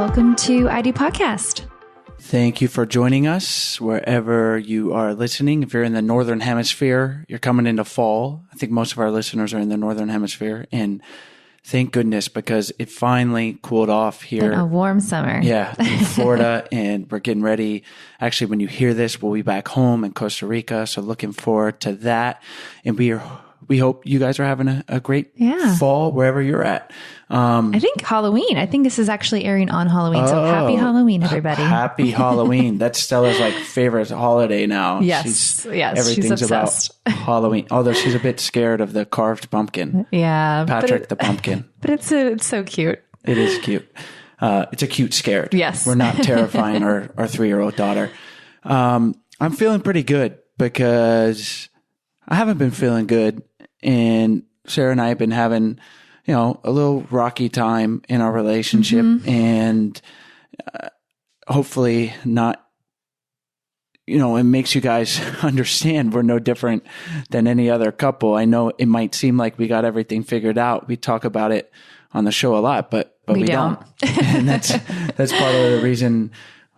welcome to ID Podcast. Thank you for joining us wherever you are listening. If you're in the Northern Hemisphere, you're coming into fall. I think most of our listeners are in the Northern Hemisphere. And thank goodness, because it finally cooled off here. Been a warm summer. Yeah, in Florida. And we're getting ready. Actually, when you hear this, we'll be back home in Costa Rica. So looking forward to that. And we hope you guys are having a great fall wherever you're at. I think Halloween. I think this is actually airing on Halloween. So happy Halloween, everybody. Happy Halloween. That's Stella's favorite holiday now. Yes. Everything's she's obsessed about Halloween. Although she's a bit scared of the carved pumpkin. Yeah. Patrick the pumpkin. But it's so cute. It is cute. It's a cute scared. Yes. We're not terrifying our 3-year-old daughter. I'm feeling pretty good because I haven't been feeling good. And Sarah and I have been having, a little rocky time in our relationship, and hopefully not, it makes you guys understand we're no different than any other couple. I know it might seem like we got everything figured out. We talk about it on the show a lot, but we don't. And that's part of the reason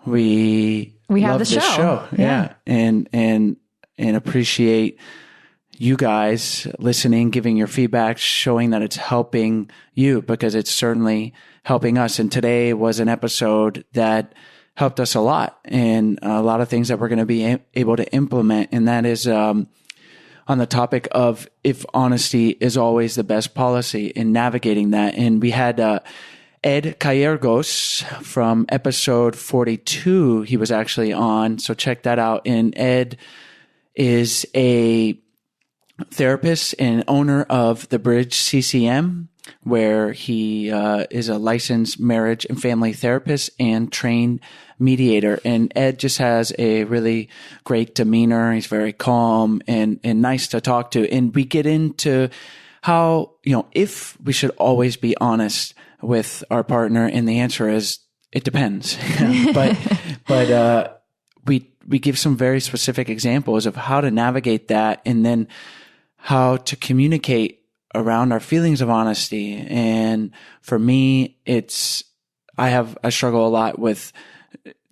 we have love the show. Yeah. And appreciate you guys listening, giving your feedback, showing that it's helping you, because it's certainly helping us. And today was an episode that helped us a lot, and a lot of things that we're going to be able to implement. And that is on the topic of if honesty is always the best policy in navigating that. And we had Ed Callergos from episode 42. He was actually on. So check that out. And Ed is a therapist and owner of The Bridge CCM, where he is a licensed marriage and family therapist and trained mediator. And Ed just has a really great demeanor. He's very calm and nice to talk to. And we get into how, if we should always be honest with our partner. And the answer is, it depends. But we give some very specific examples of how to navigate that, and then how to communicate around our feelings of honesty. And for me, I struggle a lot with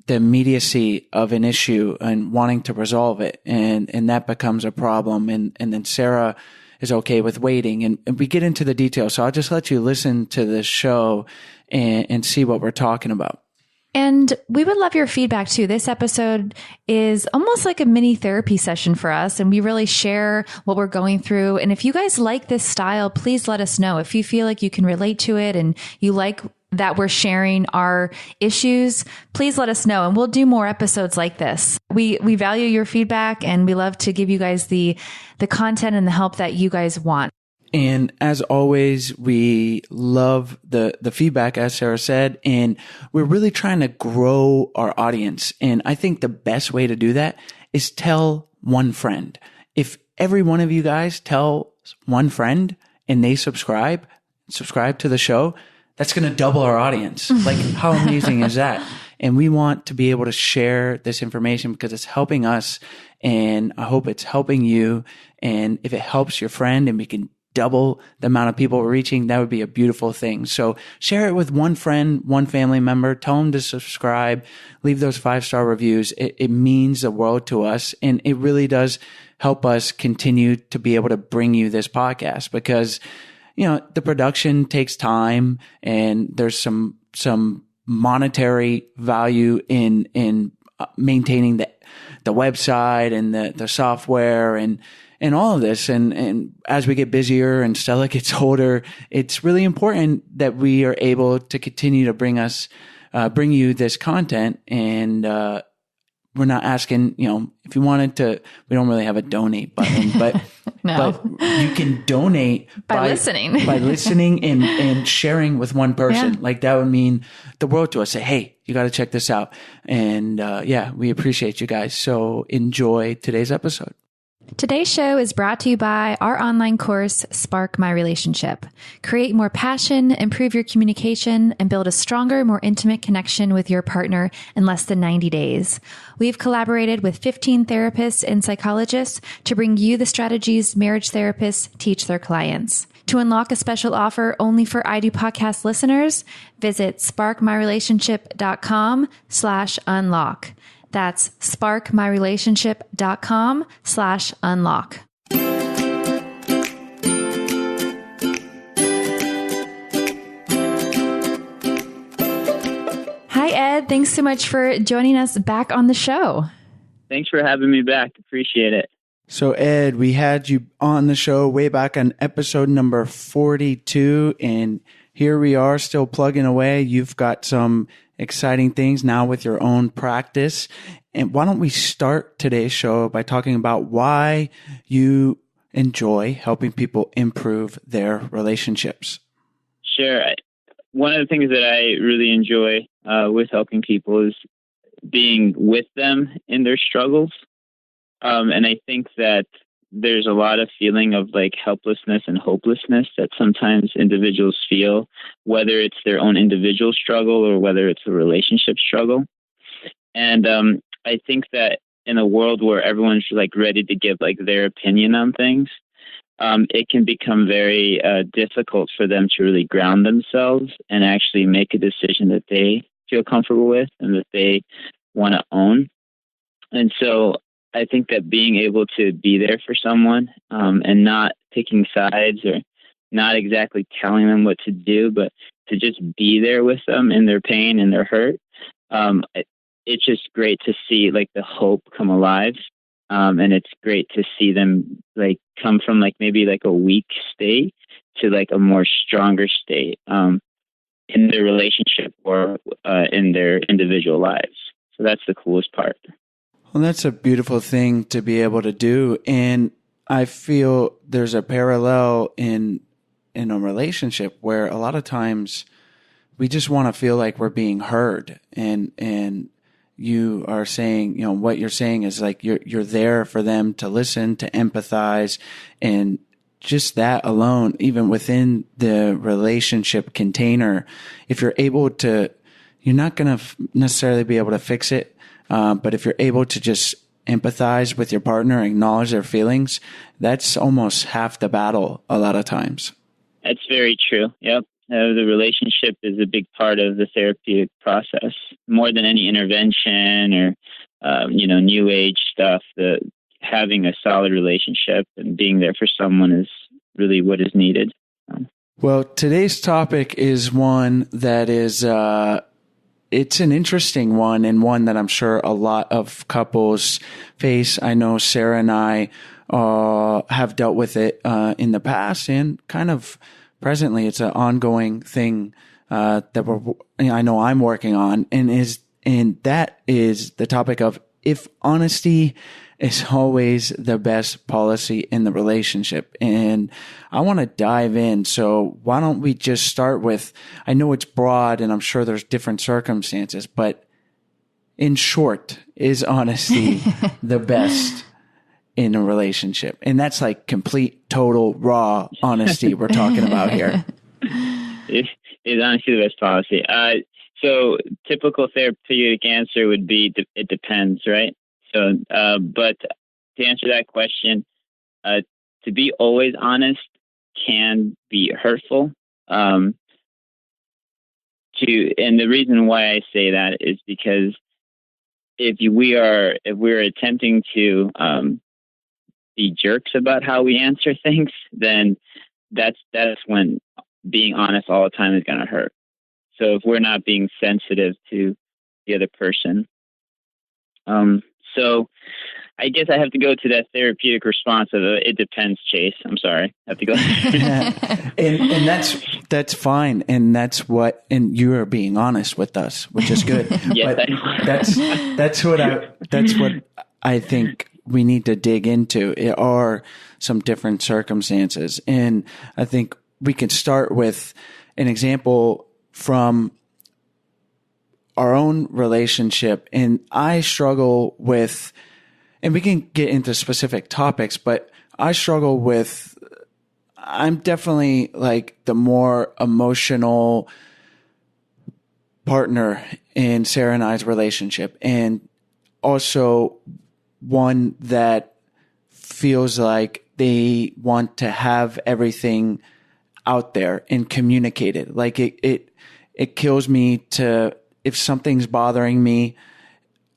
the immediacy of an issue and wanting to resolve it. And that becomes a problem. And then Sarah is okay with waiting, and we get into the details. So I'll just let you listen to this show and see what we're talking about. And we would love your feedback too. This episode is almost like a mini therapy session for us, and we really share what we're going through. And if you guys like this style, please let us know. If you feel like you can relate to it and you like that we're sharing our issues, please let us know, and we'll do more episodes like this. We value your feedback, and we love to give you guys the content and the help that you guys want. And as always, we love the feedback, as Sarah said, and we're really trying to grow our audience. And I think the best way to do that is tell one friend. If every one of you guys tell one friend and they subscribe to the show, that's going to double our audience. Like, how amazing is that? And we want to be able to share this information because it's helping us, and I hope it's helping you. And if it helps your friend and we can double the amount of people we're reaching, that would be a beautiful thing. So share it with one friend, one family member, tell them to subscribe, leave those 5-star reviews. It means the world to us. And it really does help us continue to be able to bring you this podcast, because, the production takes time, and there's some monetary value in maintaining the website and the software and all of this. And as we get busier and Stella gets older, it's really important that we are able to continue to bring you this content. And we're not asking, if you wanted to, we don't really have a donate button, but no. But you can donate by listening, and sharing with one person. Yeah. Like, that would mean the world to us. Say, hey, you got to check this out. And we appreciate you guys. So enjoy today's episode. Today's show is brought to you by our online course, Spark My Relationship. Create more passion, improve your communication, and build a stronger, more intimate connection with your partner in less than 90 days. We've collaborated with 15 therapists and psychologists to bring you the strategies marriage therapists teach their clients. To unlock a special offer only for I Do Podcast listeners, visit sparkmyrelationship.com/unlock. That's sparkmyrelationship.com/unlock. Hi, Ed. Thanks so much for joining us back on the show. Thanks for having me back. Appreciate it. So, Ed, we had you on the show way back on episode number 42, and here we are still plugging away. You've got some exciting things now with your own practice. And why don't we start today's show by talking about why you enjoy helping people improve their relationships? Sure. One of the things that I really enjoy with helping people is being with them in their struggles. And I think that there's a lot of feeling of like helplessness and hopelessness that sometimes individuals feel, whether it's their own individual struggle or whether it's a relationship struggle. And I think that in a world where everyone's like ready to give like their opinion on things, it can become very difficult for them to really ground themselves and actually make a decision that they feel comfortable with and that they want to own. And so I think that being able to be there for someone and not picking sides or not exactly telling them what to do, but to just be there with them in their pain and their hurt, it's just great to see like the hope come alive. And it's great to see them like come from like maybe like a weak state to like a more stronger state in their relationship or in their individual lives. So that's the coolest part. Well, that's a beautiful thing to be able to do. And I feel there's a parallel in a relationship where a lot of times we just want to feel like we're being heard. And you are saying, you know, what you're saying is like you're there for them to listen, to empathize, and just that alone, even within the relationship container, if you're able to, you're not going to necessarily be able to fix it. But if you're able to just empathize with your partner, acknowledge their feelings, that's almost half the battle a lot of times. That's very true. Yep. The relationship is a big part of the therapeutic process, more than any intervention or, new age stuff. Having a solid relationship and being there for someone is really what is needed. Well, today's topic is one that is, it's an interesting one and one that I'm sure a lot of couples face. I know Sarah and I have dealt with it in the past and kind of presently. It's an ongoing thing that I know I'm working on, and that is the topic of if honesty is always the best policy in the relationship. And I want to dive in. So why don't we just start with, I know it's broad and I'm sure there's different circumstances, but in short, is honesty the best in a relationship? And that's like complete, total, raw honesty we're talking about here. Is honesty the best policy? So typical therapeutic answer would be, it depends, right? So, but to answer that question, to be always honest can be hurtful. And the reason why I say that is because if we're attempting to be jerks about how we answer things, then that's when being honest all the time is going to hurt. So if we're not being sensitive to the other person, so I guess I have to go to that therapeutic response of it depends, Chase. I'm sorry. I have to go. and that's fine. And and you are being honest with us, which is good. Yes, but that's what I think we need to dig into. It are some different circumstances. And I think we can start with an example from our own relationship. And I struggle with, and we can get into specific topics, but I struggle with, I'm definitely like the more emotional partner in Sarah and I's relationship. And also one that feels like they want to have everything out there and communicate it. Like it kills me to, if something's bothering me,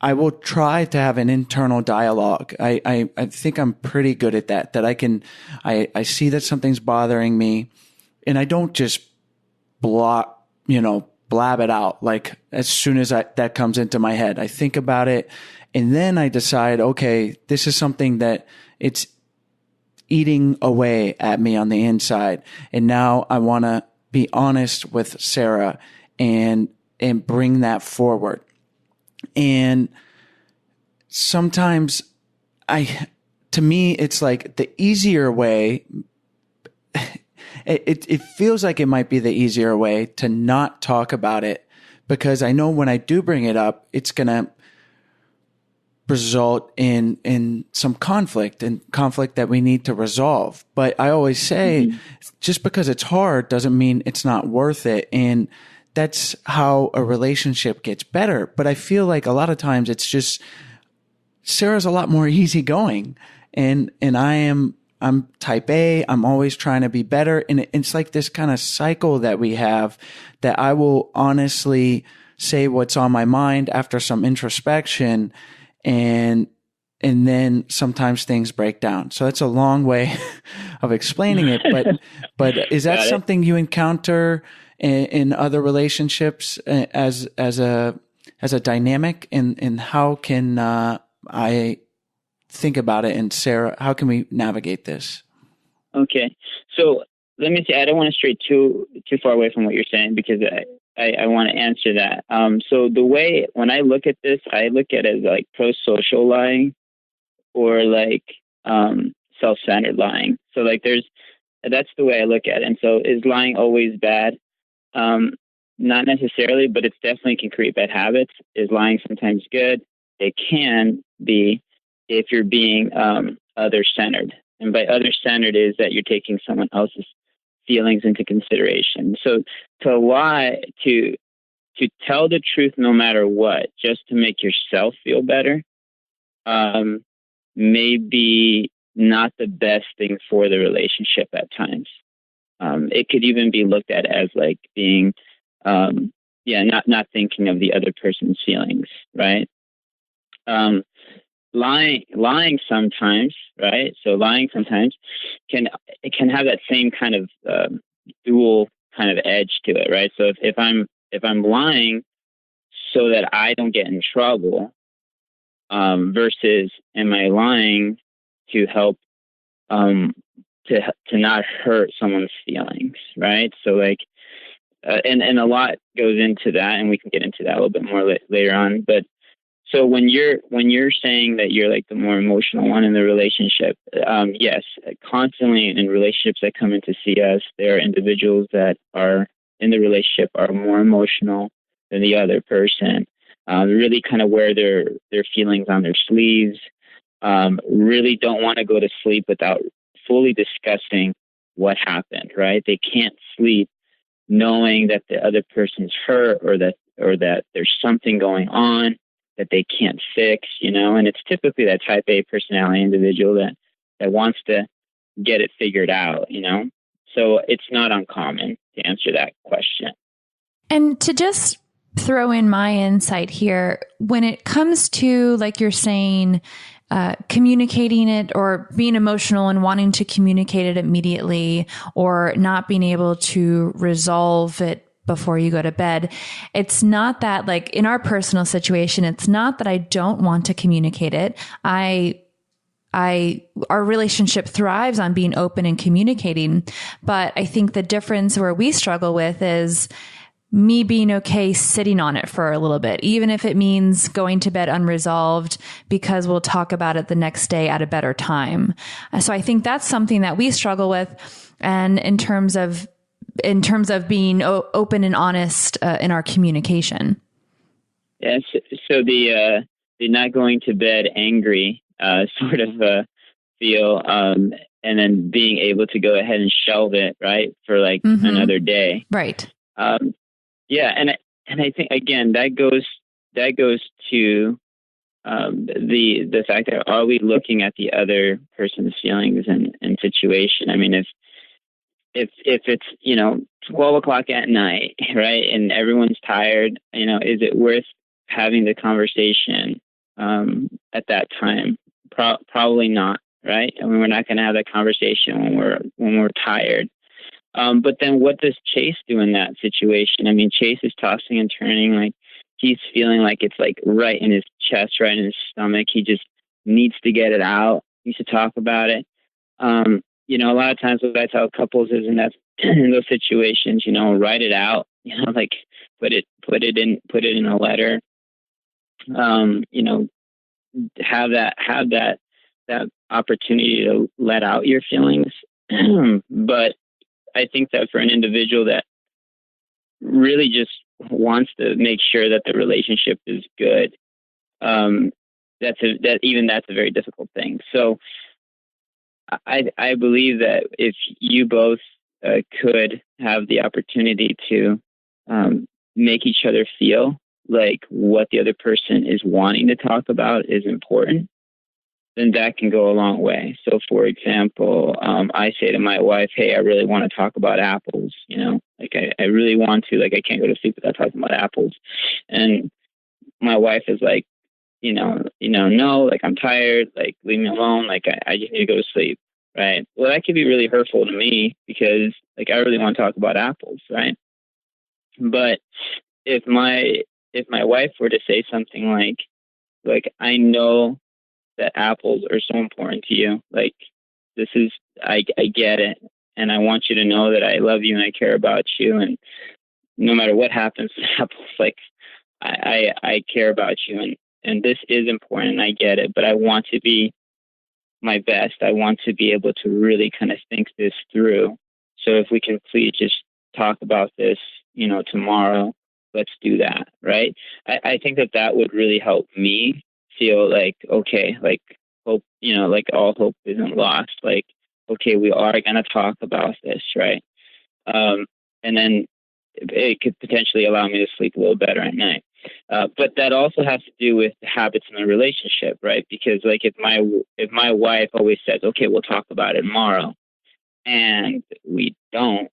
I will try to have an internal dialogue. I think I'm pretty good at that I see that something's bothering me and I don't just blab it out. Like as soon as that comes into my head, I think about it and then I decide, okay, this is something that it's eating away at me on the inside. And now I want to be honest with Sarah and bring that forward. And sometimes to me, it's like the easier way. It feels like it might be the easier way to not talk about it, because I know when I do bring it up, it's going to result in some conflict that we need to resolve. But I always say, just because it's hard doesn't mean it's not worth it. And that's how a relationship gets better. But I feel like a lot of times it's just Sarah's a lot more easygoing and I'm type A. I'm always trying to be better. And it's like this kind of cycle that we have, that I will honestly say what's on my mind after some introspection, and then sometimes things break down. So that's a long way of explaining it. But is that something you encounter in other relationships as a dynamic? And how can I think about it? And Sarah, how can we navigate this? Okay, so let me say, I don't want to stray too far away from what you're saying, because I want to answer that. So the way, when I look at this, I look at it as like pro-social lying or like self-centered lying. So like that's the way I look at it. And so is lying always bad? Not necessarily, but it's definitely can create bad habits. Is lying sometimes good? It can be if you're being other-centered. And by other-centered is that you're taking someone else's feelings into consideration. So to lie, to tell the truth no matter what, just to make yourself feel better, may be not the best thing for the relationship at times. It could even be looked at as like being, not thinking of the other person's feelings, right? Lying sometimes, right? So lying sometimes can have that same kind of dual kind of edge to it, right? So if I'm lying so that I don't get in trouble, versus am I lying to help to not hurt someone's feelings, right? So like, and a lot goes into that, and we can get into that a little bit more later on. But so when you're saying that you're like the more emotional one in the relationship, yes, constantly in relationships that come in to see us, there are individuals that are in the relationship are more emotional than the other person. Really kind of wear their feelings on their sleeves. Really don't want to go to sleep without fully discussing what happened, right? They can't sleep knowing that the other person's hurt or that there's something going on that they can't fix, and it's typically that type A personality individual that wants to get it figured out, So it's not uncommon to answer that question. And to just throw in my insight here, when it comes to, like you're saying, communicating it or being emotional and wanting to communicate it immediately or not being able to resolve it before you go to bed, it's not that, like in our personal situation, it's not that I don't want to communicate it. Our relationship thrives on being open and communicating. But I think the difference where we struggle with is me being okay sitting on it for a little bit, even if it means going to bed unresolved, because we'll talk about it the next day at a better time. So I think that's something that we struggle with. And in terms of being open and honest in our communication. Yes. So the not going to bed angry sort of feel, and then being able to go ahead and shelve it, right, for like another day. Right. Yeah, and I think again that goes to the fact that, are we looking at the other person's feelings and situation? I mean, if it's, 12 o'clock at night, right, and everyone's tired, is it worth having the conversation at that time? Probably not, right? I mean, we're not going to have that conversation when we're tired. But then what does Chase do in that situation? I mean, Chase is tossing and turning, like he's feeling like it's like right in his chest, right in his stomach. He just needs to get it out. He needs to talk about it. A lot of times what I tell couples is in those situations, write it out, like put it in a letter. Have that opportunity to let out your feelings. But I think that for an individual that really just wants to make sure that the relationship is good, that's a very difficult thing. So I believe that if you both could have the opportunity to make each other feel like what the other person is wanting to talk about is important, then that can go a long way. So, for example, I say to my wife, "Hey, I really want to talk about apples. Like I really want to. Like I can't go to sleep without talking about apples." And my wife is like, no, like I'm tired. Like leave me alone. Like I just need to go to sleep. Right. Well, that could be really hurtful to me because like I really want to talk about apples. Right. But if my wife were to say something like I know that apples are so important to you. Like I get it. And I want you to know that I love you and I care about you. And no matter what happens to apples, like I care about you. And this is important and I get it, but I want to be my best. I want to be able to really kind of think this through. So if we can please just talk about this, tomorrow, let's do that. Right. I think that would really help me feel like, okay, like hope, like all hope isn't lost. Like, okay, we are going to talk about this. Right. And then it could potentially allow me to sleep a little better at night. But that also has to do with the habits in the relationship, right? Because like if my wife always says, okay, we'll talk about it tomorrow, and we don't,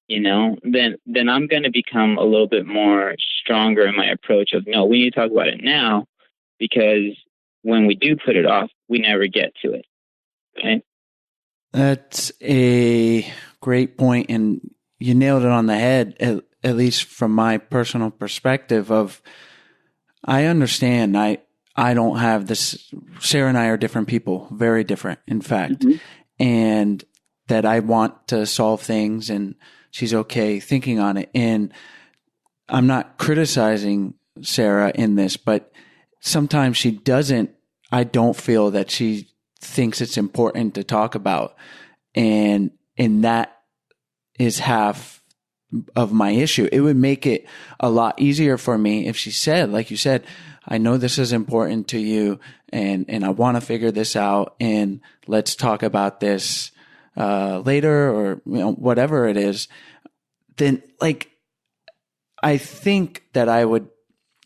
then I'm going to become a little bit more stronger in my approach of, no, we need to talk about it now, because when we do put it off, we never get to it. Okay? That's a great point, and you nailed it on the head, at least from my personal perspective of, I understand I don't have this. Sarah and I are different people, very different, in fact, Mm-hmm. and that I want to solve things and she's okay thinking on it. And I'm not criticizing Sarah in this, but sometimes she doesn't, I don't feel that she thinks it's important to talk about. And that is half of my issue. It would make it a lot easier for me if she said, like you said, I know this is important to you and I want to figure this out and let's talk about this later or whatever it is. Then like, I think that I would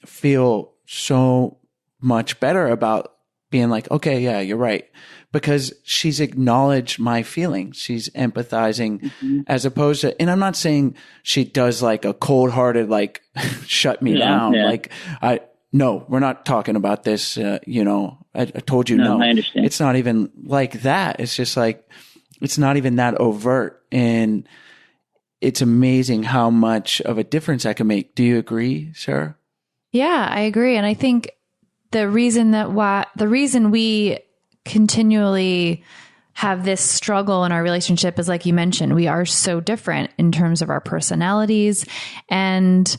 feel so much better about being like, okay, yeah, you're right. Because she's acknowledged my feelings. She's empathizing Mm-hmm. as opposed to, and I'm not saying she does like a cold hearted, like shut me down. Yeah. Like no, we're not talking about this. I told you no. I understand. It's not even like that. It's just like, it's not even that overt. And it's amazing how much of a difference that can make. Do you agree, Sarah? Yeah, I agree. And I think the reason we continually have this struggle in our relationship is, like you mentioned, we are so different in terms of our personalities, and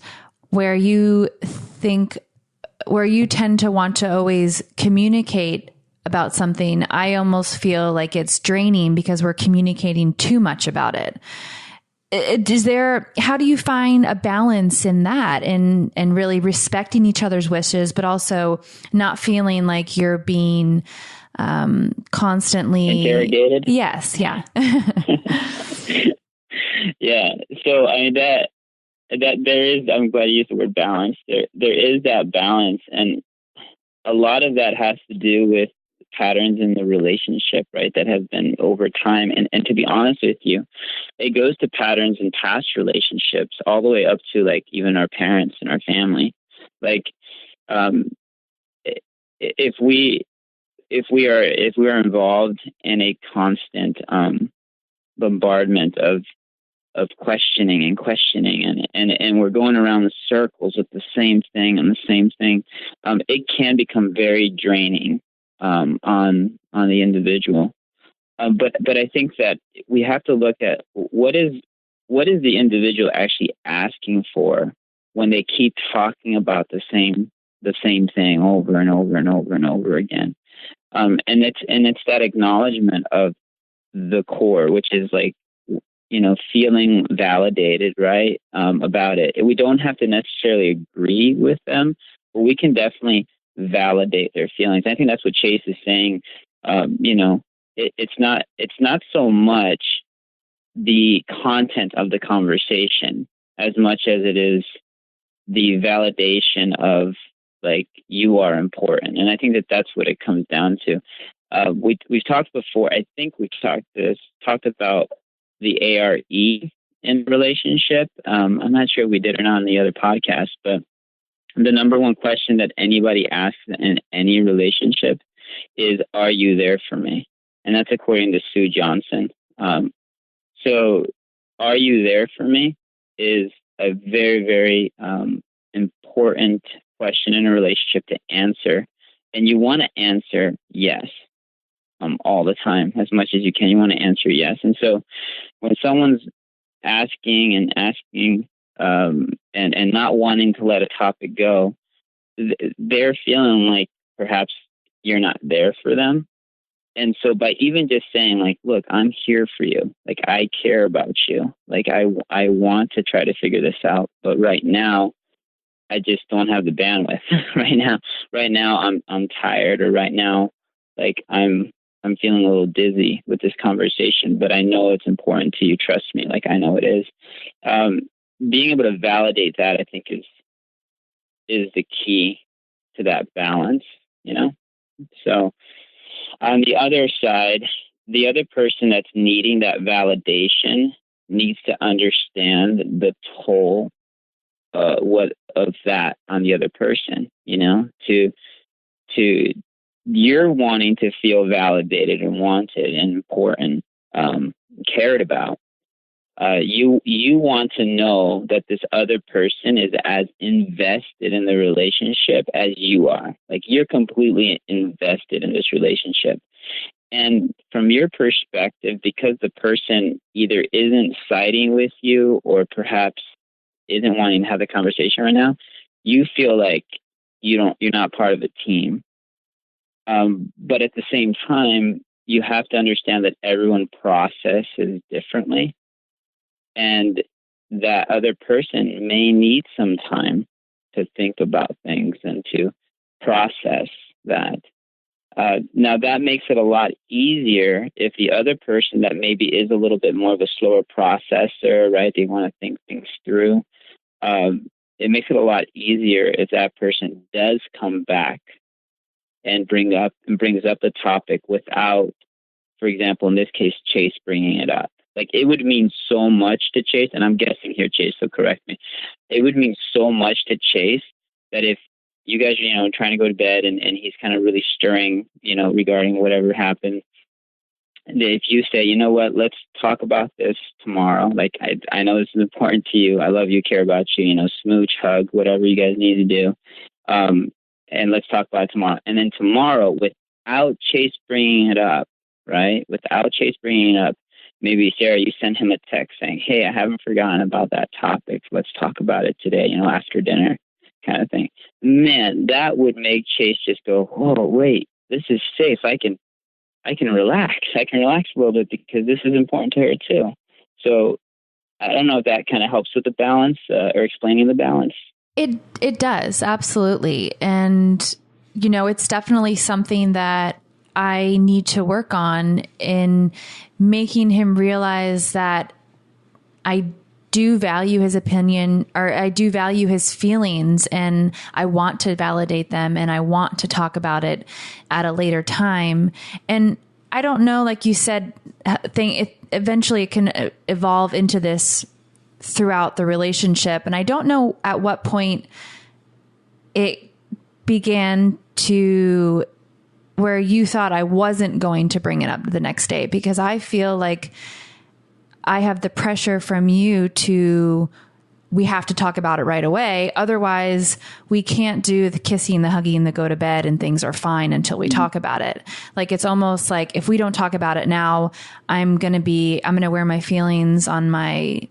where you tend to want to always communicate about something, I almost feel like it's draining because we're communicating too much about it. How do you find a balance in that and really respecting each other's wishes, but also not feeling like you're being constantly interrogated? Yes. Yeah. Yeah. So I mean that there is, I'm glad you used the word balance. There is that balance, and a lot of that has to do with patterns in the relationship, right, that have been over time. And to be honest with you, it goes to patterns in past relationships all the way up to like even our parents and our family. Like, if we are involved in a constant bombardment of questioning and we're going around in circles with the same thing and the same thing, it can become very draining on the individual. But I think that we have to look at what is the individual actually asking for when they keep talking about the same thing over and over and over and over again. And it's that acknowledgement of the core, which is like, feeling validated, right, about it. We don't have to necessarily agree with them, but we can definitely validate their feelings. I think that's what Chase is saying. It's not so much the content of the conversation as much as it is the validation of like, you are important. And I think that that's what it comes down to. We've talked before. I think we've talked about the ARE in relationship. I'm not sure if we did or not on the other podcast, but the number one question that anybody asks in any relationship is, are you there for me? And that's according to Sue Johnson. So are you there for me is a very, very important question in a relationship to answer. And you want to answer yes all the time, as much as you can. You want to answer yes. And so when someone's asking and not wanting to let a topic go, they're feeling like perhaps you're not there for them. And so by even just saying like, look, I'm here for you. Like, I care about you. Like, I want to try to figure this out. But right now, I just don't have the bandwidth. Right now I'm tired, or right now, like I'm feeling a little dizzy with this conversation, but I know it's important to you. Trust me. Like, I know it is. Being able to validate that, I think is the key to that balance, So on the other side, the other person that's needing that validation needs to understand the toll of that on the other person, to you're wanting to feel validated and wanted and important, cared about. You want to know that this other person is as invested in the relationship as you are. Like, you're completely invested in this relationship. And from your perspective, because the person either isn't siding with you or perhaps isn't wanting to have the conversation right now, you feel like you're not part of the team. But at the same time, you have to understand that everyone processes differently, and that other person may need some time to think about things and to process that. Now, that makes it a lot easier if the other person that maybe is a little bit more of a slower processor, right? They want to think things through. It makes it a lot easier if that person does come back and brings up the topic without, for example, in this case, Chase bringing it up. Like, it would mean so much to Chase, and I'm guessing here, Chase, so correct me. It would mean so much to Chase that if you guys are, trying to go to bed and he's kind of really stirring, regarding whatever happened, and if you say, you know what, let's talk about this tomorrow. Like, I know this is important to you. I love you, care about you, smooch, hug, whatever you guys need to do. And let's talk about it tomorrow. And then tomorrow, without Chase bringing it up, right? Without Chase bringing it up, maybe, Sarah, you send him a text saying, hey, I haven't forgotten about that topic. Let's talk about it today, after dinner, kind of thing. Man, that would make Chase just go, whoa, wait, this is safe. I can relax. I can relax a little bit because this is important to her too. So I don't know if that kind of helps with the balance or explaining the balance. It does, absolutely. And, it's definitely something that I need to work on in making him realize that I do value his opinion, or I do value his feelings, and I want to validate them, and I want to talk about it at a later time. And I don't know, like you said, eventually it can evolve into this throughout the relationship. And I don't know at what point it began to where you thought I wasn't going to bring it up the next day, because I feel like I have the pressure from you we have to talk about it right away. Otherwise we can't do the kissing, the hugging, the go to bed, and things are fine until we talk about it. Like, it's almost like if we don't talk about it now, I'm going to wear my feelings on my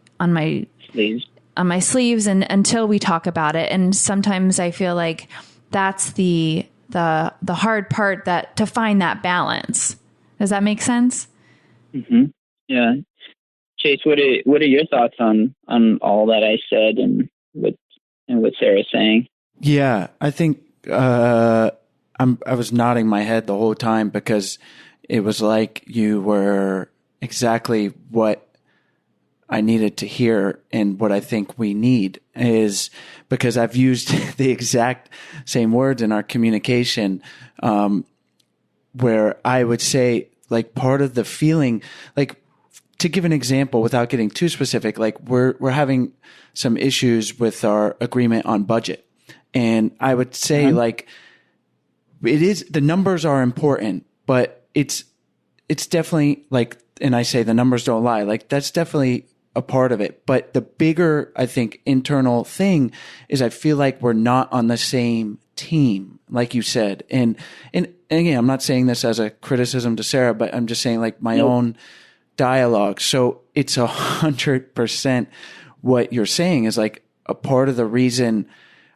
sleeves and until we talk about it. And sometimes I feel like that's the hard part, that to find that balance. Does that make sense? Mm-hmm. Yeah. Chase, what are your thoughts on all that I said and what Sarah's saying? Yeah, I think I was nodding my head the whole time, because it was like you were exactly what I needed to hear, and what I think we need is, because I've used the exact same words in our communication, where I would say, like, part of the feeling, like, to give an example without getting too specific, like we're having some issues with our agreement on budget. And I would say like, the numbers are important, but it's definitely like, and I say the numbers don't lie, like that's definitely a part of it. But the bigger, I think, internal thing is I feel like we're not on the same team, like you said. And again, I'm not saying this as a criticism to Sarah, but I'm just saying like my own dialogue. So it's 100% what you're saying is like a part of the reason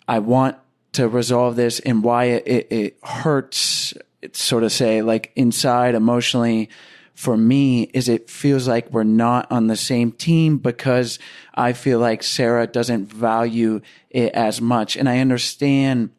I want to resolve this, and why it hurts, so to say, like inside emotionally for me, is it feels like we're not on the same team, because I feel like Sarah doesn't value it as much. And I understand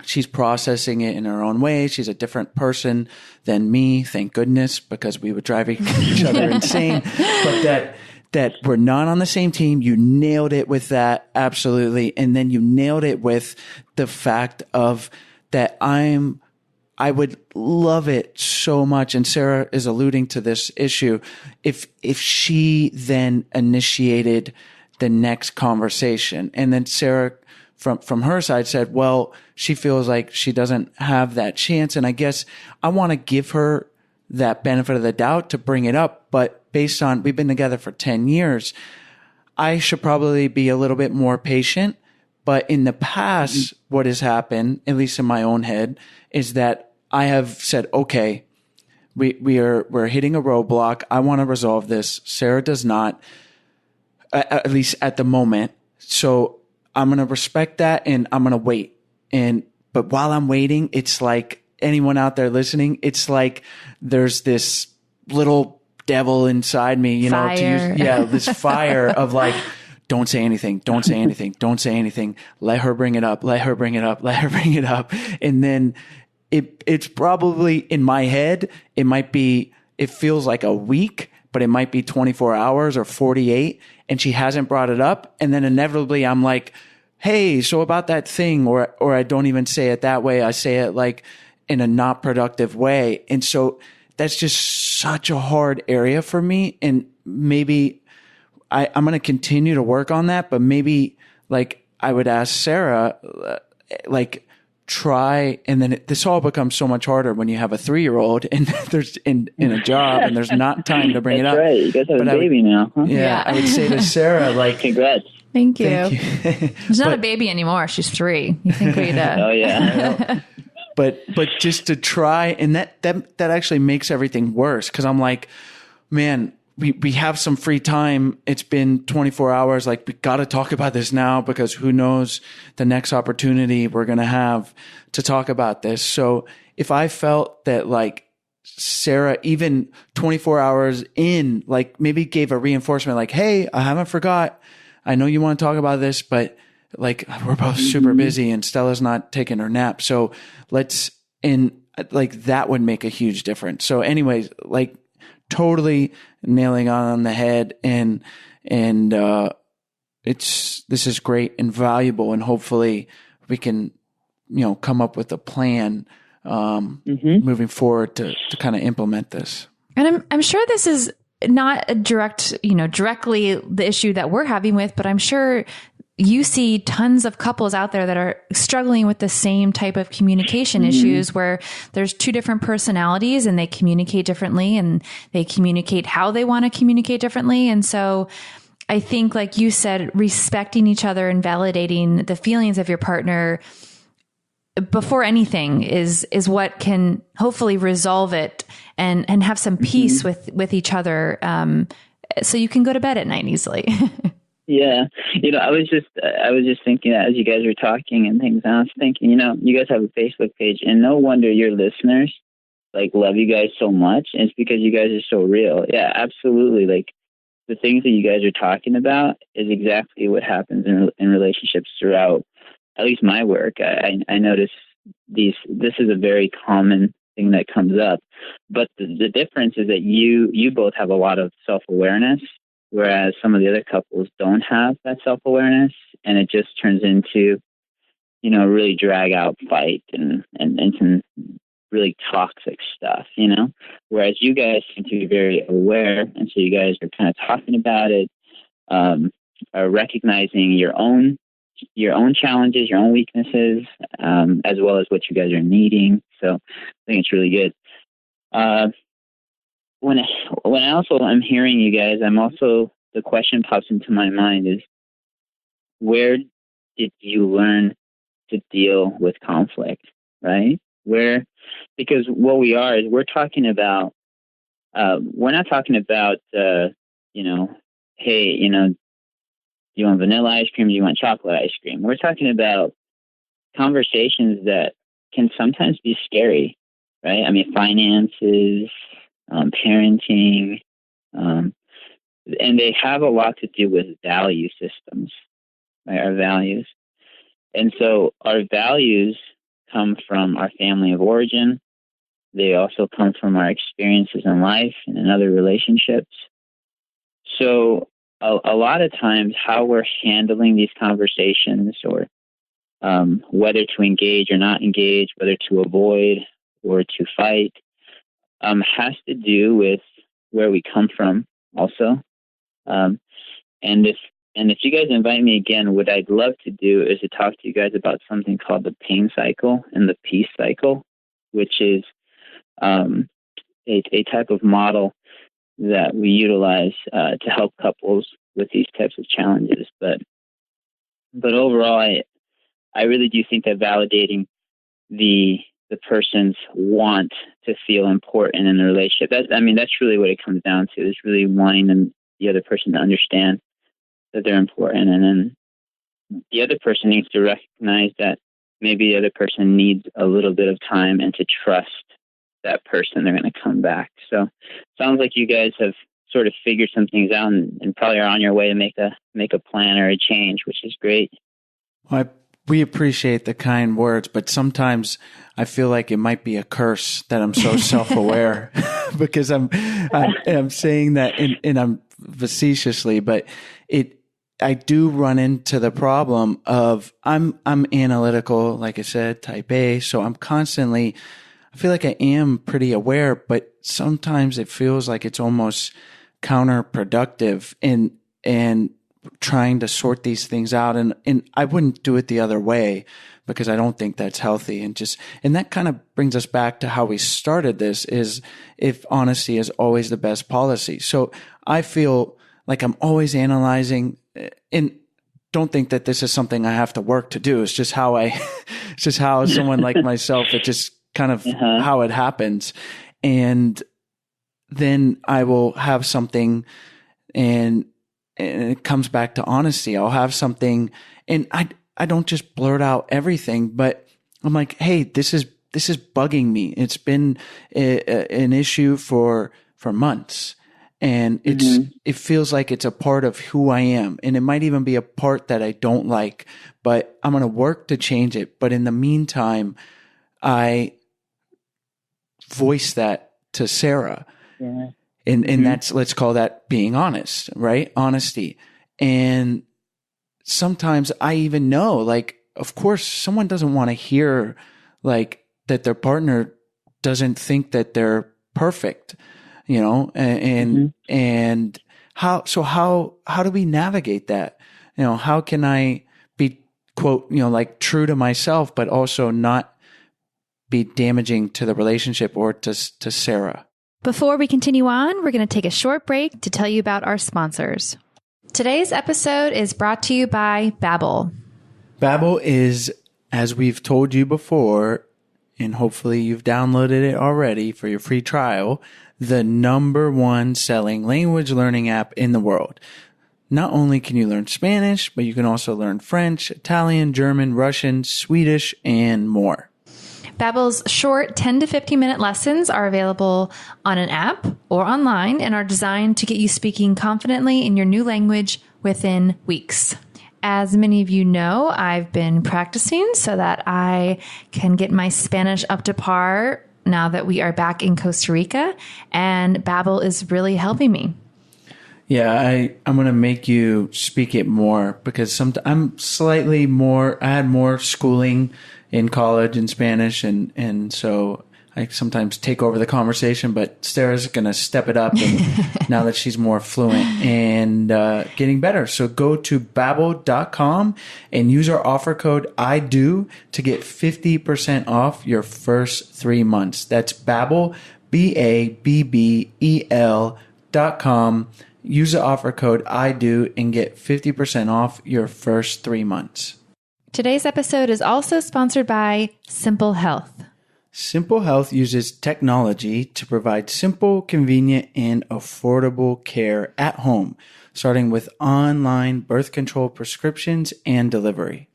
she's processing it in her own way. She's a different person than me, thank goodness, because we would drive each other insane. But that we're not on the same team. You nailed it with that. Absolutely. And then you nailed it with the fact of that I would love it so much. And Sarah is alluding to this issue. If she then initiated the next conversation, and then Sarah from her side said, well, she feels like she doesn't have that chance. And I guess I want to give her that benefit of the doubt to bring it up. But based on, we've been together for 10 years, I should probably be a little bit more patient. But in the past, what has happened, at least in my own head, is that I have said, okay, we're hitting a roadblock. I want to resolve this. Sarah does not, at least at the moment. So I'm going to respect that, and I'm going to wait. But while I'm waiting, it's like, anyone out there listening, it's like there's this little devil inside me, you know, this fire of like, don't say anything, don't say anything, don't say anything. Let her bring it up. Let her bring it up. Let her bring it up. And then it's probably in my head, it feels like a week, but it might be 24 hours or 48. And she hasn't brought it up. And then inevitably I'm like, hey, so about that thing, or I don't even say it that way. I say it like in a not productive way. And so that's just such a hard area for me. And maybe I'm going to continue to work on that, but maybe like I would ask Sarah, like try, and then this all becomes so much harder when you have a 3-year-old and there's in a job and there's not time to bring it up. Right. You guys have a baby now. Huh? Yeah. I would say to Sarah, like, congrats. Thank you. She's not a baby anymore. She's 3. You think we'd oh yeah. But just to try, and that actually makes everything worse, because I'm like, man, we have some free time. It's been 24 hours. Like, we got to talk about this now, because who knows the next opportunity we're going to have to talk about this. So if I felt that like Sarah, even 24 hours in, like maybe gave a reinforcement, like, hey, I haven't forgot. I know you want to talk about this, but like we're both super busy and Stella's not taking her nap. So like that would make a huge difference. So anyways, like totally nailing on the head. And this is great and valuable, and hopefully we can, come up with a plan moving forward to kind of implement this. And I'm sure this is not a directly the issue that we're having with, but I'm sure you see tons of couples out there that are struggling with the same type of communication issues, where there's two different personalities and they communicate differently, and they communicate how they want to communicate differently. And so I think, like you said, respecting each other and validating the feelings of your partner before anything is what can hopefully resolve it and have some peace with each other. So you can go to bed at night easily. Yeah. I was just thinking as you guys were talking and things, I was thinking, you guys have a Facebook page, and no wonder your listeners love you guys so much. And it's because you guys are so real. Yeah, absolutely. The things that you guys are talking about is exactly what happens in relationships throughout, at least my work. I notice this is a very common thing that comes up, but the difference is that you both have a lot of self-awareness, whereas some of the other couples don't have that self-awareness, and it just turns into, really drag out fight and some really toxic stuff, whereas you guys seem to be very aware. And so you guys are kind of talking about it, are recognizing your own challenges, your own weaknesses, as well as what you guys are needing. So I think it's really good. When I also am hearing you guys, the question pops into my mind is, where did you learn to deal with conflict, right? Because what we are is we're talking about, we're not talking about, hey, do you want vanilla ice cream? Do you want chocolate ice cream? We're talking about conversations that can sometimes be scary, right? I mean, finances, parenting, and they have a lot to do with value systems, right? Our values. And so our values come from our family of origin. They also come from our experiences in life and in other relationships. So a lot of times how we're handling these conversations, or whether to engage or not engage, whether to avoid or to fight, has to do with where we come from also. And if you guys invite me again, what I'd love to do is to talk to you guys about something called the pain cycle and the peace cycle, which is a type of model that we utilize to help couples with these types of challenges. But overall, I really do think that validating the person's want to feel important in the relationship, that's really what it comes down to, is really wanting the other person to understand that they're important. And then the other person needs to recognize that maybe the other person needs a little bit of time and to trust that person they're going to come back. So sounds like you guys have sort of figured some things out and probably are on your way to make a plan or a change, which is great. Well, we appreciate the kind words, but sometimes I feel like it might be a curse that I'm so self-aware because I'm saying that and I'm facetiously, but I do run into the problem of I'm analytical, like I said, type A. So I feel like I am pretty aware, but sometimes it feels like it's almost counterproductive and trying to sort these things out. And I wouldn't do it the other way because I don't think that's healthy. And that kind of brings us back to how we started this, is if honesty is always the best policy. So I feel like I'm always analyzing, and don't think that this is something I have to work to do. It's just how someone like myself, it just kind of how it happens. And then I will have something and it comes back to honesty. I'll have something and I don't just blurt out everything, but I'm like, hey, this is bugging me. It's been an issue for months. And it feels like it's a part of who I am. And it might even be a part that I don't like, but I'm going to work to change it. But in the meantime, I voice that to Sarah. Yeah. And that's, let's call that being honest, right? Honesty. And sometimes I even know, like, of course, someone doesn't want to hear like that their partner doesn't think that they're perfect, and how do we navigate that? How can I be, quote, like true to myself, but also not be damaging to the relationship or to Sarah? Before we continue on, we're going to take a short break to tell you about our sponsors. Today's episode is brought to you by Babbel. Babbel is, as we've told you before, and hopefully you've downloaded it already for your free trial, the #1 selling language learning app in the world. Not only can you learn Spanish, but you can also learn French, Italian, German, Russian, Swedish, and more. Babbel's short 10 to 15 minute lessons are available on an app or online and are designed to get you speaking confidently in your new language within weeks. As many of you know, I've been practicing so that I can get my Spanish up to par now that we are back in Costa Rica, and Babbel is really helping me. Yeah, I'm going to make you speak it more because I'm slightly more, I had more schooling in college in Spanish, and so I sometimes take over the conversation, but Sarah's going to step it up and now that she's more fluent and getting better. So go to Babbel.com and use our offer code IDO to get 50% off your first 3 months. That's Babbel, BABBEL.com. Use the offer code IDO and get 50% off your first 3 months. Today's episode is also sponsored by Simple Health. Simple Health uses technology to provide simple, convenient, and affordable care at home, starting with online birth control prescriptions and delivery.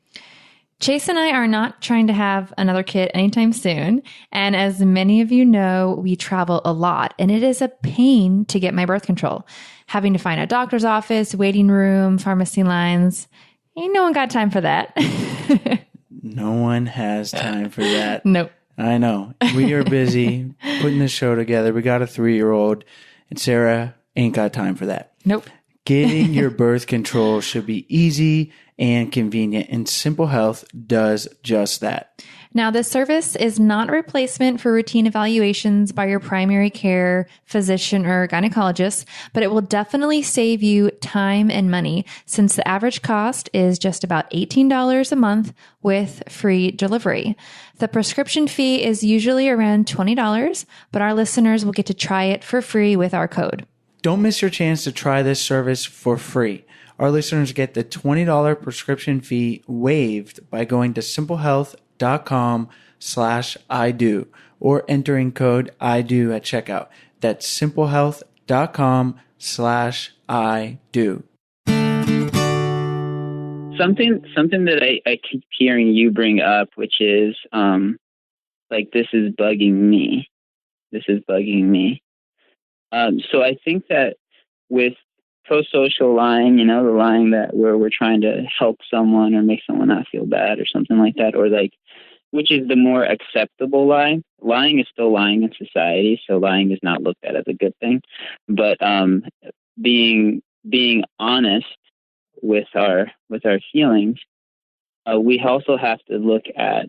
Chase and I are not trying to have another kid anytime soon. And as many of you know, we travel a lot and it is a pain to get my birth control. Having to find a doctor's office, waiting room, pharmacy lines. Ain't no one got time for that. No one has time for that. Nope. I know. We are busy putting this show together. We got a 3-year-old and Sarah ain't got time for that. Nope. Getting your birth control should be easy and convenient, and Simple Health does just that. Now, this service is not a replacement for routine evaluations by your primary care physician or gynecologist, but it will definitely save you time and money since the average cost is just about $18 a month with free delivery. The prescription fee is usually around $20, but our listeners will get to try it for free with our code. Don't miss your chance to try this service for free. Our listeners get the $20 prescription fee waived by going to simplehealth.com/IDO or entering code IDO at checkout. That's simplehealth.com/IDO. Something that I keep hearing you bring up, which is like, this is bugging me. This is bugging me. So I think that with pro-social lying, the lying that where we're trying to help someone or make someone not feel bad or something like that, or like, which is the more acceptable lie. Lying is still lying in society, so lying is not looked at as a good thing. But being honest with our feelings, we also have to look at,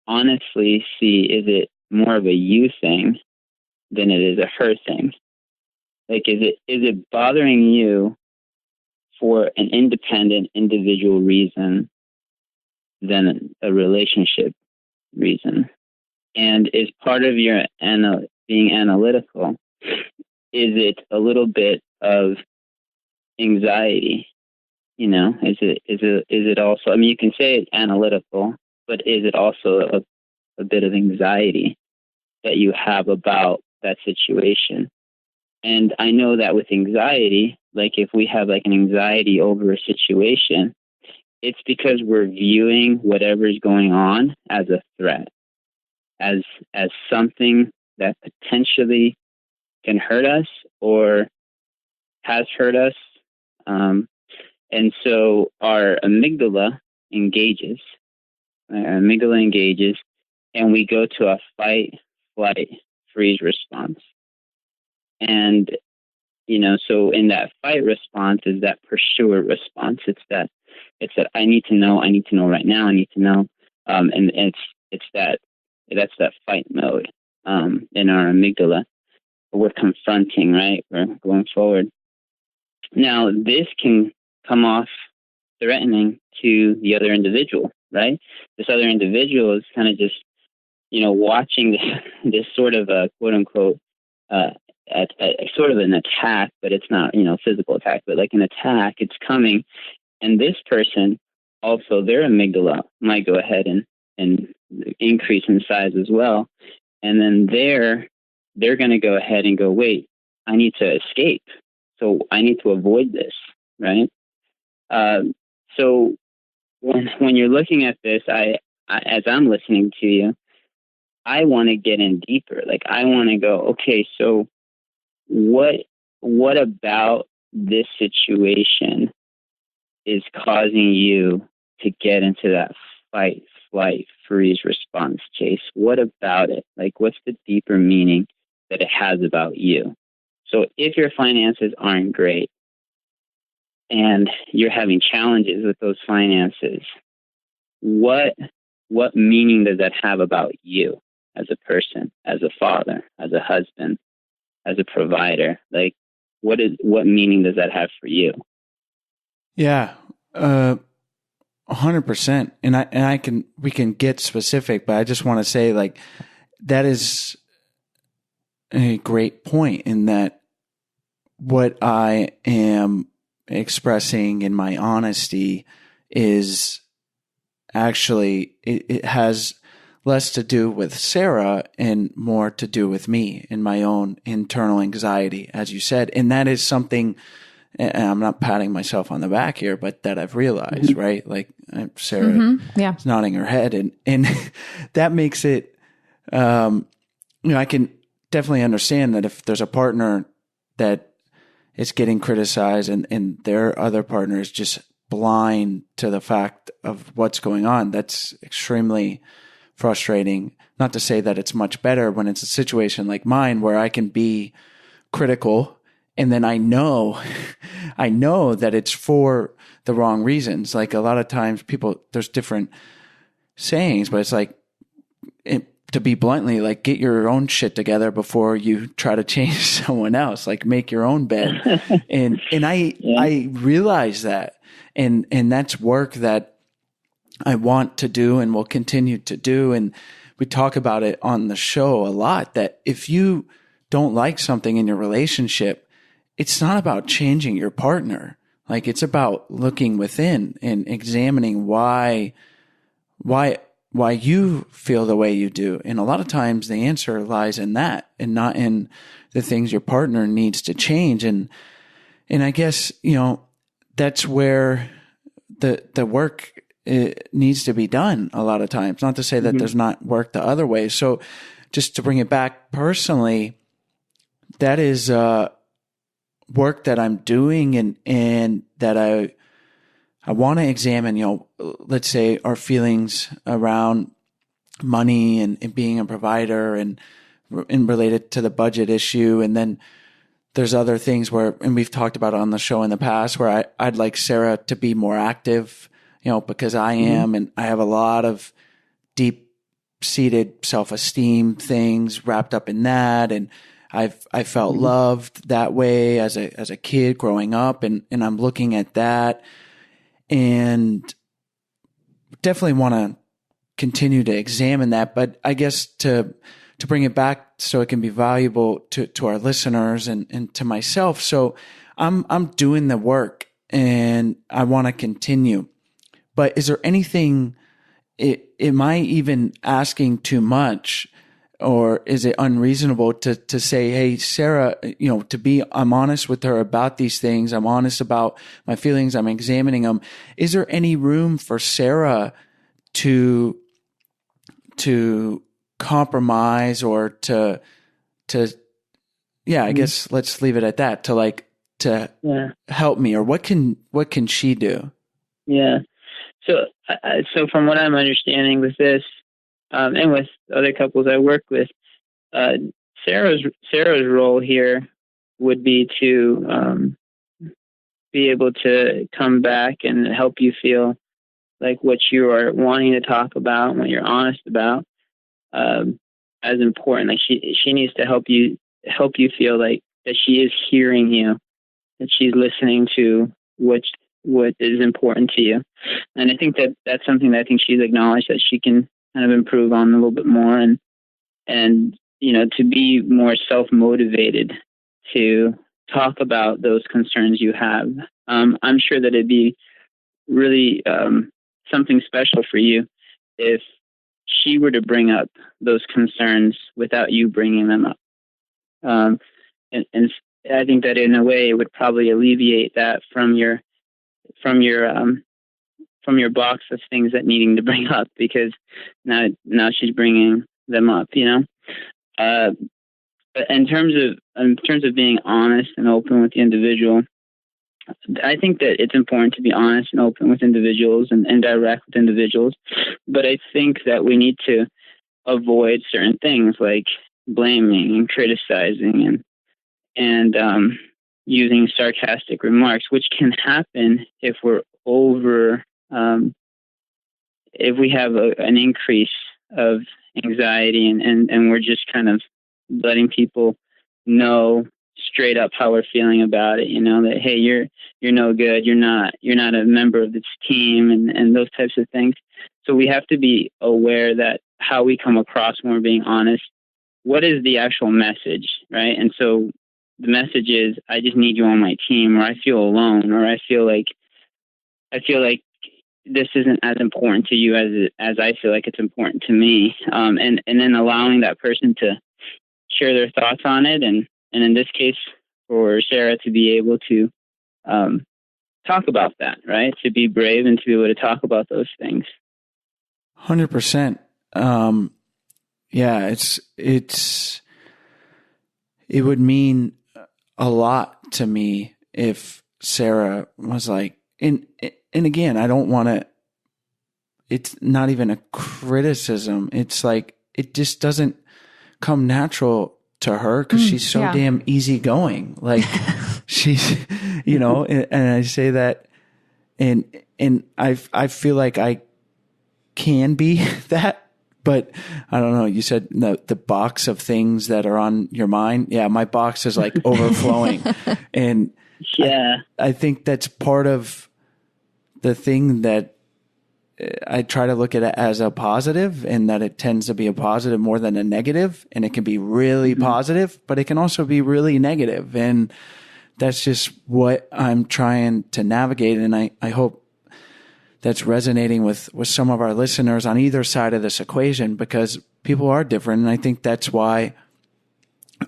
honestly see, is it more of a you thing than it is a her thing? Like, is it bothering you for an independent individual reason than a relationship reason? And is part of your being analytical, is it a little bit of anxiety? Is it also, I mean, you can say it's analytical, but is it also a bit of anxiety that you have about that situation? And I know that with anxiety, like if we have like an anxiety over a situation, it's because we're viewing whatever's going on as a threat, as something that potentially can hurt us or has hurt us. And so our amygdala engages, and we go to a fight, flight, freeze response. And, so in that fight response is that pursuer response. It's It's that I need to know right now, I need to know. And that's that fight mode, in our amygdala. We're confronting, right? We're going forward. Now, this can come off threatening to the other individual, right? This other individual is kind of just, watching this sort of a quote unquote, sort of an attack, but it's not, physical attack, but like an attack, it's coming. And this person also, their amygdala might go ahead and increase in size as well. And then they're going to go ahead and go, wait, I need to escape. So I need to avoid this, right? So when you're looking at this, I as I'm listening to you, I want to get in deeper. Like I want to go, okay, so what about this situation is causing you to get into that fight, flight, freeze response, Chase? What about it? Like, what's the deeper meaning that it has about you? So if your finances aren't great and you're having challenges with those finances, what meaning does that have about you as a person, as a father, as a husband, as a provider? Like, what meaning does that have for you? Yeah, 100%. And we can get specific, but I just want to say, like, that is a great point in that what I am expressing in my honesty is actually, it has less to do with Sarah and more to do with me and my own internal anxiety, as you said. And that is something, and I'm not patting myself on the back here, but that I've realized, right? Like Sarah is nodding her head, and that makes it, I can definitely understand that if there's a partner that is getting criticized and their other partner is just blind to the fact of what's going on, that's extremely frustrating. Not to say that it's much better when it's a situation like mine where I can be critical and then I know that it's for the wrong reasons. Like a lot of times there's different sayings, but it's like, to be bluntly, like, get your own shit together before you try to change someone else. Like, make your own bed. and I realize that. And that's work that I want to do and will continue to do. And we talk about it on the show a lot, that if you don't like something in your relationship, it's not about changing your partner. Like, it's about looking within and examining why you feel the way you do. And a lot of times the answer lies in that and not in the things your partner needs to change. And I guess, that's where the work needs to be done a lot of times. Not to say that there's not work the other way. So just to bring it back personally, that is work that I'm doing and that I want to examine, let's say our feelings around money and being a provider and related to the budget issue. And then there's other things and we've talked about it on the show in the past, where I'd like Sarah to be more active, because I am, and I have a lot of deep seated self-esteem things wrapped up in that. And I felt loved that way as a kid growing up. And I'm looking at that and definitely want to continue to examine that. But I guess to bring it back so it can be valuable to our listeners and to myself. So I'm doing the work and I want to continue. But is there anything, am I even asking too much, or is it unreasonable to say, hey, Sarah, I'm honest with her about these things. I'm honest about my feelings. I'm examining them. Is there any room for Sarah to compromise or to I guess let's leave it at that, to help me, or what can she do? Yeah. So from what I'm understanding with this, and with other couples I work with, Sarah's role here would be to be able to come back and help you feel like what you are wanting to talk about, what you're honest about, as important. Like she needs to help you feel like that she is hearing you, that she's listening to what is important to you. And I think that that's something that I think she's acknowledged that she can kind of improve on a little bit more, and to be more self-motivated to talk about those concerns you have. I'm sure that it'd be really something special for you if she were to bring up those concerns without you bringing them up. And I think that in a way it would probably alleviate that from your box of things that needing to bring up, because now she's bringing them up, But in terms of being honest and open with the individual, I think that it's important to be honest and open with individuals and direct with individuals. But I think that we need to avoid certain things like blaming and criticizing and using sarcastic remarks, which can happen if we're if we have an increase of anxiety and we're just kind of letting people know straight up how we're feeling about it, that, hey, you're no good, you're not a member of this team, and those types of things. So we have to be aware that how we come across when we're being honest, what is the actual message, right? And so the message is, I just need you on my team, or I feel alone, or I feel like this isn't as important to you as I feel like it's important to me. And then allowing that person to share their thoughts on it. And in this case, for Sarah to be able to talk about that, right? To be brave and to be able to talk about those things. 100%. Yeah, it would mean a lot to me if Sarah was like, and again, I don't want to, it's not even a criticism. It's like, it just doesn't come natural to her because she's so damn easygoing. Like she's, and I say that and I feel like I can be that, but I don't know. You said the box of things that are on your mind. Yeah. My box is like overflowing. And yeah, I think that's part of the thing that I try to look at it as a positive, and that it tends to be a positive more than a negative. And it can be really positive, but it can also be really negative. And that's just what I'm trying to navigate. And I hope that's resonating with some of our listeners on either side of this equation, because people are different. And I think that's why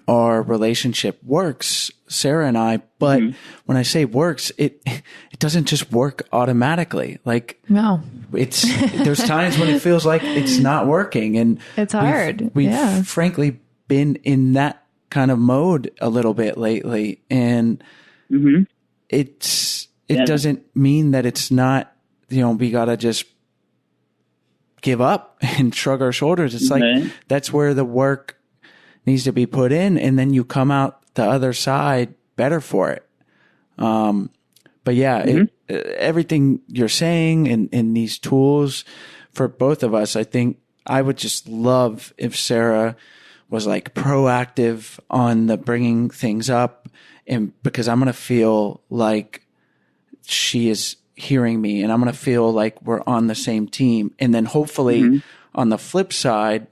our relationship works, Sarah and I. But when I say works, it doesn't just work automatically. Like, no, there's times when it feels like it's not working, and it's hard. We've frankly been in that kind of mode a little bit lately, and it doesn't mean that it's not, we gotta just give up and shrug our shoulders. It's like, that's where the work needs to be put in, and then you come out the other side better for it. But yeah, everything you're saying and these tools for both of us, I think I would just love if Sarah was like proactive on the bringing things up, and because I'm going to feel like she is hearing me, and I'm going to feel like we're on the same team. And then hopefully on the flip side,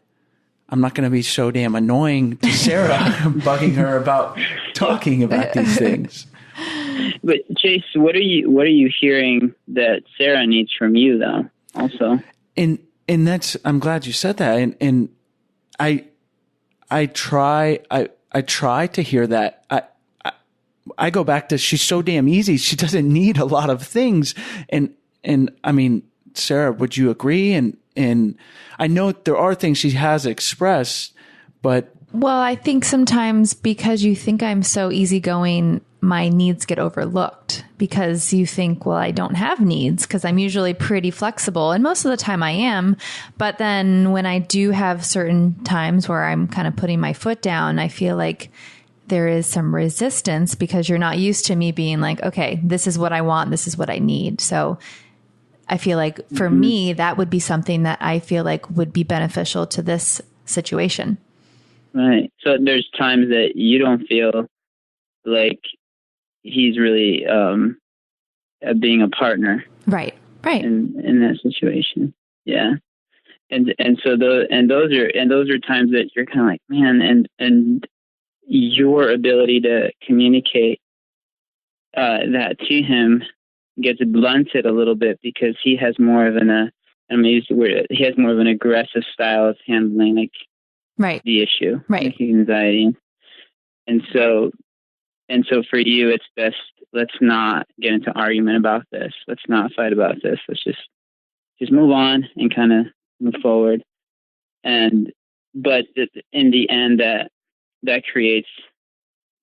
I'm not going to be so damn annoying to Sarah, bugging her about talking about these things. But Chase, what are you hearing that Sarah needs from you, though? Also, and that's, I'm glad you said that, and I try to hear that. I go back to, she's so damn easy. She doesn't need a lot of things, and I mean, Sarah, would you agree? And I know there are things she has expressed, but. Well, I think sometimes because you think I'm so easygoing, my needs get overlooked because you think, well, I don't have needs because I'm usually pretty flexible. And most of the time I am. But then when I do have certain times where I'm kind of putting my foot down, I feel like there is some resistance because you're not used to me being like, okay, this is what I want. This is what I need. So I feel like for me, that would be something that I feel like would be beneficial to this situation. Right. So there's times that you don't feel like he's really being a partner. Right. Right. In that situation. Yeah. And so those are times that you're kind of like, man, and your ability to communicate that to him gets blunted a little bit because he has more of he has more of an aggressive style of handling the issue, right? Anxiety, and so for you, it's best. Let's not get into argument about this. Let's not fight about this. Let's just move on and kind of move forward. But in the end, that creates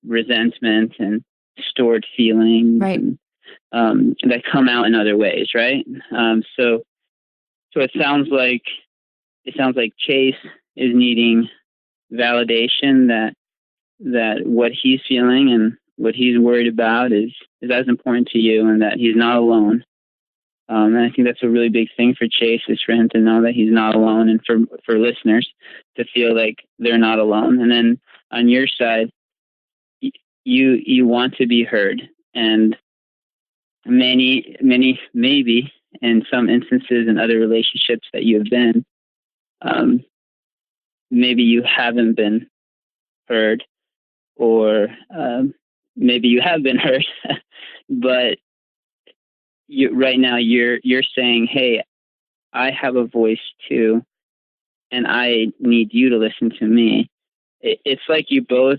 resentment and stored feelings, right? And that come out in other ways, right? So it sounds like Chase is needing validation that what he's feeling and what he's worried about is as important to you, and that he's not alone. And I think that's a really big thing for Chase, is for him to know that he's not alone, and for listeners to feel like they're not alone. And then on your side, you want to be heard, and maybe in some instances in other relationships that you have been, maybe you haven't been heard, or maybe you have been heard, but right now you're saying, hey, I have a voice too, and I need you to listen to me. It's like you both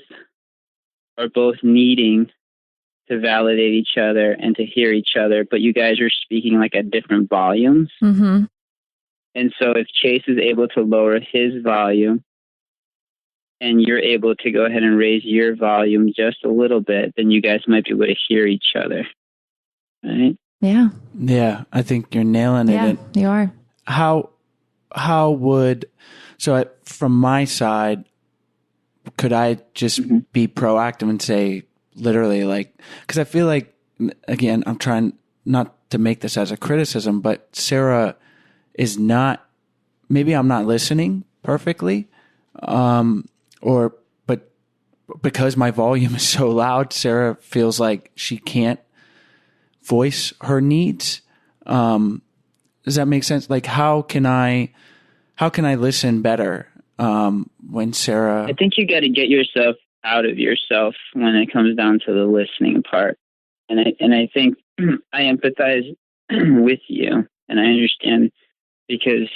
are needing to validate each other and to hear each other, but you guys are speaking like at different volumes. Mm-hmm. And so if Chase is able to lower his volume and you're able to go ahead and raise your volume just a little bit, then you guys might be able to hear each other. Right? Yeah. Yeah, I think you're nailing it. Yeah, you are. How would, from my side, could I just be proactive and say, literally, like, because I feel like, again, I'm trying not to make this as a criticism, but Sarah is not, maybe I'm not listening perfectly, but because my volume is so loud, Sarah feels like she can't voice her needs. Does that make sense? Like, how can I listen better when Sarah? I think you got to get yourself out of yourself when it comes down to the listening part, and I think I empathize with you, and I understand, because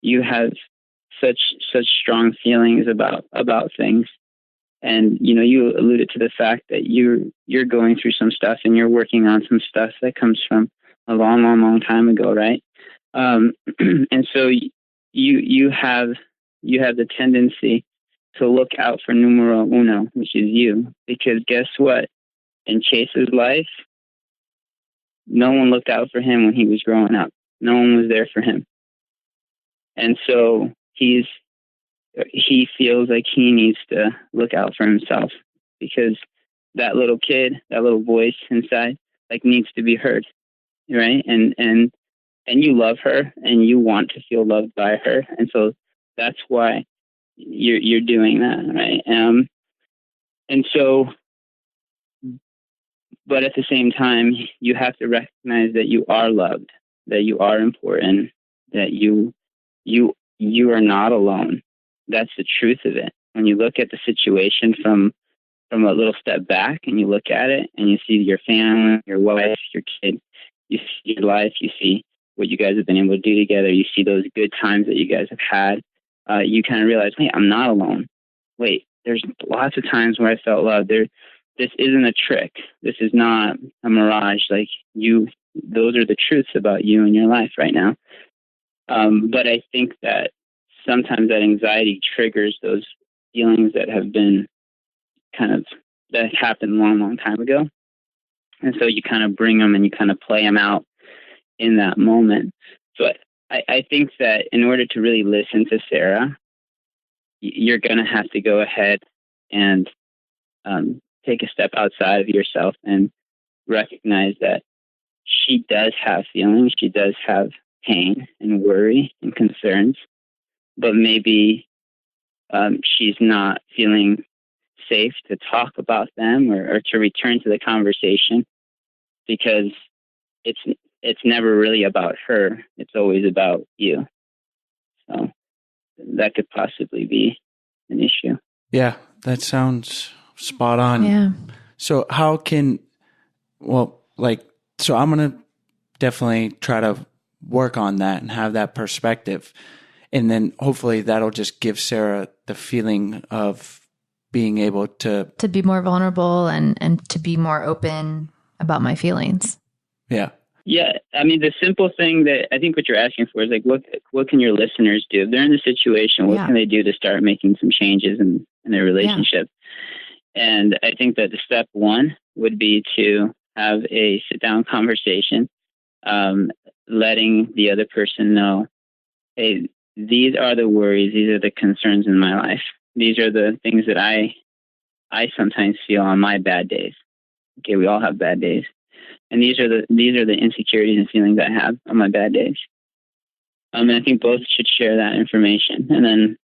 you have such strong feelings about things, and you alluded to the fact that you're going through some stuff and you're working on some stuff that comes from a long time ago, right? And so you have the tendency to look out for numero uno, which is you, because guess what? In Chase's life, no one looked out for him when he was growing up. No one was there for him. And so he feels like he needs to look out for himself, because that little kid, that little voice inside, needs to be heard, right? And you love her and you want to feel loved by her. And so that's why you're doing that, right? And so, but at the same time, you have to recognize that you are loved, that you are important, that you are not alone. That's the truth of it. When you look at the situation from a little step back and you look at it and you see your family, your wife, your kid, you see your life, you see what you guys have been able to do together, you see those good times that you guys have had, you kind of realize, wait, I'm not alone. Wait, there's lots of times where I felt loved. This isn't a trick. This is not a mirage. Those are the truths about you and your life right now. But I think that sometimes that anxiety triggers those feelings that have been that happened a long time ago. And so you kind of bring them and you kind of play them out in that moment. So I think that in order to really listen to Sarah, you're going to have to go ahead and take a step outside of yourself and recognize that she does have feelings, she does have pain and worry and concerns, but maybe she's not feeling safe to talk about them or to return to the conversation, because it's never really about her. It's always about you. So that could possibly be an issue. Yeah, that sounds spot on. Yeah. So so I'm going to definitely try to work on that and have that perspective. And then hopefully that'll just give Sarah the feeling of being able to be more vulnerable and to be more open about my feelings. Yeah. Yeah. I mean, the simple thing that I think what you're asking for is like, what can your listeners do? If they're in the situation, what can they do to start making some changes in their relationship? Yeah. And I think that the step one would be to have a sit down conversation, letting the other person know, hey, these are the worries, these are the concerns in my life. These are the things that I sometimes feel on my bad days. Okay, we all have bad days. And these are the insecurities and feelings I have on my bad days. And I think both should share that information. And then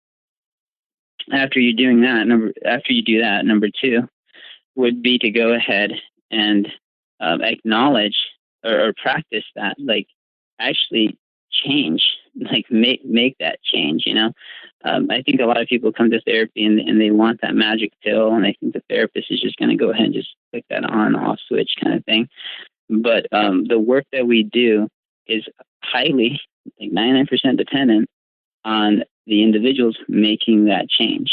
after you do that, number two would be to go ahead and acknowledge or practice that, like actually change, like make that change, you know? I think a lot of people come to therapy and they want that magic pill, and I think the therapist is just going to go ahead and just click that on-off switch kind of thing. But the work that we do is highly, like 99% dependent on the individuals making that change.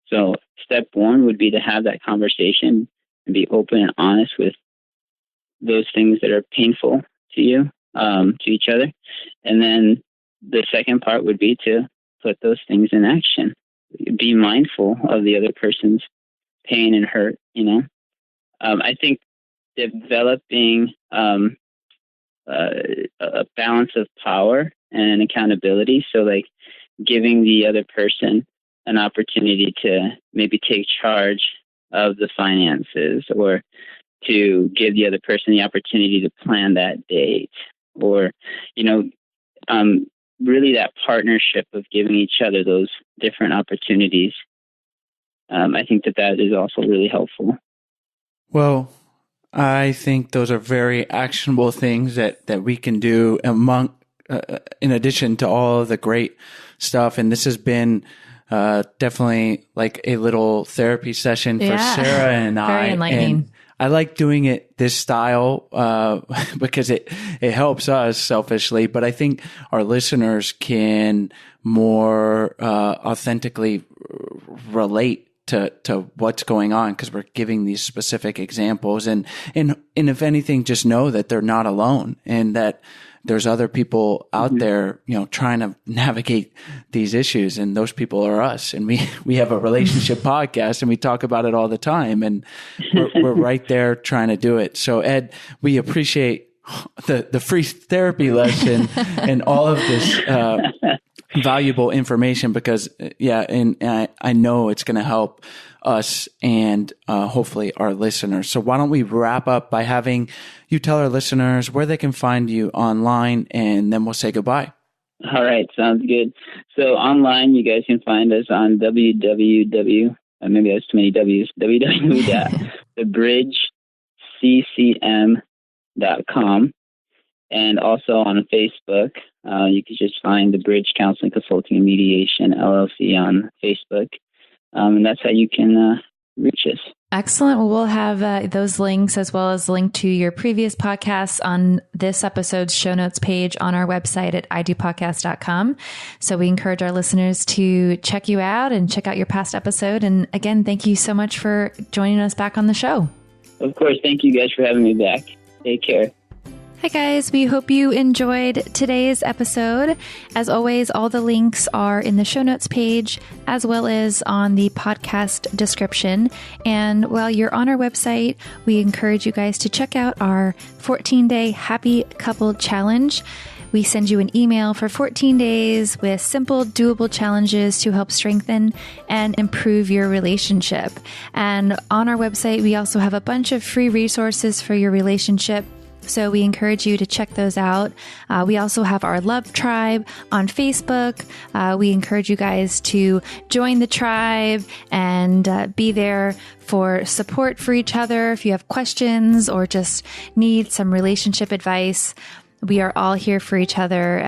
So step one would be to have that conversation and be open and honest with those things that are painful to you, to each other. And then the second part would be to put those things in action. Be mindful of the other person's pain and hurt, you know. I think developing a balance of power and accountability. So like giving the other person an opportunity to maybe take charge of the finances, or to give the other person the opportunity to plan that date, or, you know, really that partnership of giving each other those different opportunities. I think that is also really helpful. Well, I think those are very actionable things that we can do in addition to all of the great stuff. And this has been definitely like a little therapy session for Sarah and I. Very enlightening. And I like doing it this style because it helps us selfishly, but I think our listeners can more authentically relate to what's going on, because we're giving these specific examples, and if anything, just know that they're not alone, and that there's other people out there, you know, trying to navigate these issues, and those people are us. And we have a relationship podcast, and we talk about it all the time, and we're right there trying to do it. So Ed, we appreciate the free therapy lesson and all of this valuable information, because and I know it's going to help us and hopefully our listeners. So why don't we wrap up by having you tell our listeners where they can find you online, and then we'll say goodbye. All right, sounds good. So online, you guys can find us on www.thebridgeccm.com, and also on Facebook. You can just find the Bridge Counseling, Consulting, and Mediation LLC on Facebook. And that's how you can reach us. Excellent. Well, we'll have those links, as well as link to your previous podcasts, on this episode's show notes page on our website at idopodcast.com. So we encourage our listeners to check you out and check out your past episode. And again, thank you so much for joining us back on the show. Of course. Thank you guys for having me back. Take care. Hi guys, we hope you enjoyed today's episode. As always, all the links are in the show notes page, as well as on the podcast description. And while you're on our website, we encourage you guys to check out our 14-day Happy Couple Challenge. We send you an email for 14 days with simple, doable challenges to help strengthen and improve your relationship. And on our website, we also have a bunch of free resources for your relationship. So we encourage you to check those out. We also have our Love Tribe on Facebook. We encourage you guys to join the tribe and be there for support for each other. If you have questions or just need some relationship advice, we are all here for each other.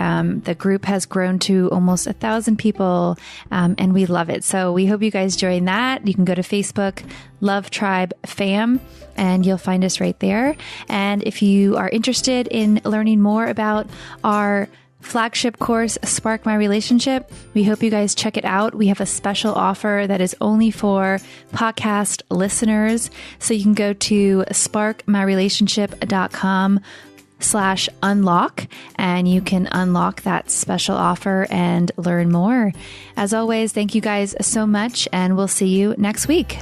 The group has grown to almost 1,000 people, and we love it. So we hope you guys join that. You can go to Facebook, Love Tribe Fam, and you'll find us right there. And if you are interested in learning more about our flagship course, Spark My Relationship, we hope you guys check it out. We have a special offer that is only for podcast listeners. So you can go to sparkmyrelationship.com/unlock, and you can unlock that special offer and learn more. As always, thank you guys so much, and we'll see you next week.